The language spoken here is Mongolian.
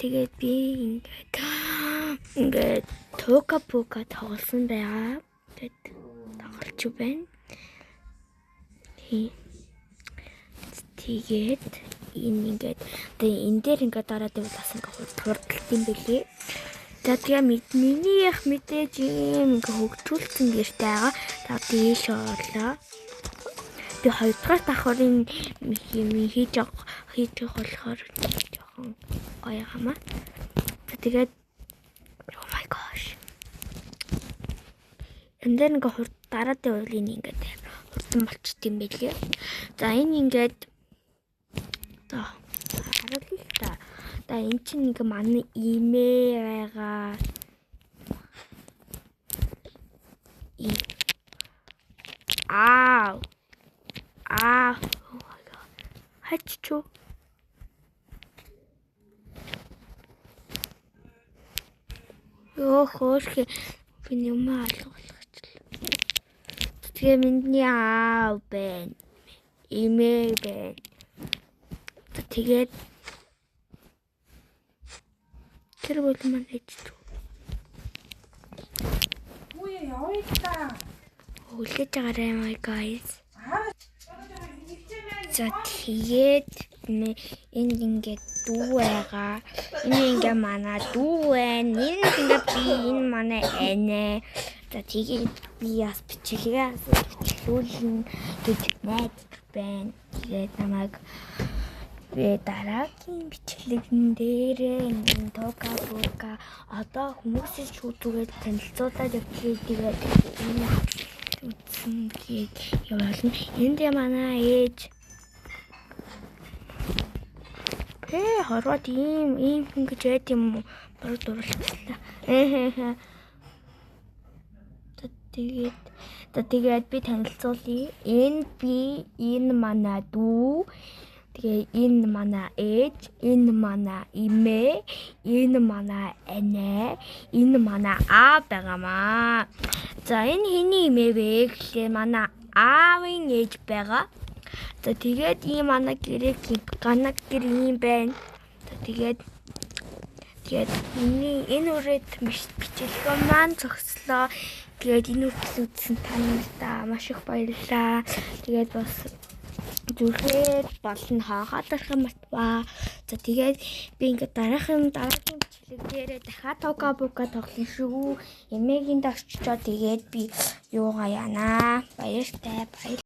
Тэгээд би ингээд тока бука тоглосон байгаа. Тэгээд тоглож байна. Тэгээд ингээд энэ дээр ингээд дараад явуулаас ингээд хурдталт юм бэлээ. За тэгээ миний их мэдээж юм ингээд хөгжүүлсэн гэртэй байгаа. За дээш орлоо. Би хоёрдугаар давхрын юм хийж болохоор жоохон гоё хамаа. Тэгээд oh my gosh. Энд нэг хурд дараад явуул ингээд хурдан болчт юм бэлээ. За энэ ингээд хараад л та. За энэ чинь нэг манай имээ байгаа. Oh my god. Хаччу. Ёо хоошке би юм алгуулчихлаа. Тэгээ миний бэн. Имээ бэн. Тэгээд тэр бол маань ээжтэй. Үе явъя та. Үлээж байгаарай my guys. За тэгээд энэ ингээд дүү байгаа. Энэ ингээд манай дүү байна. Энэ би энэ манай энэ. За тэгээд би яс бичлүүлэн гэж найдаж байна. Тэгээд намайг би дараагийн бичлэгэн дээр энэ тока бука одоо хүмүүсийн шүүтгээд танилцуулаад явчихъя. Тэгээд энэ үтсэн гээд яваална. Энд манай ээж хорвот ийм ингэж байд юм уу? Бараг дурлцлаа. Тэгээд би танилцуулъя. Энэ манай дүү. Тэгээ энэ манай ээж, энэ манай имээ, энэ манай энэ, энэ манай аав байгаамаа. За энэ хэний имээ вэ гэхлээр манай аавын ээж байгаа. За тэгээд ийм манай гэрээ ганаг гэр юм байна. За тэгээд энэ үрээд бичлэгээ маань зогслоо. Тэгээд энэ үртэл үзсэн та нартай маш их баярлалаа. Тэгээд бас зүрхээр болон хаалгах юм ба. За тэгээд би ингээд дараагийн бичлэг дээрээ дахиад тока бука тоглоно шүү. Эмээгийн дорччоо тэгээд би юугаа яана. Баяртай.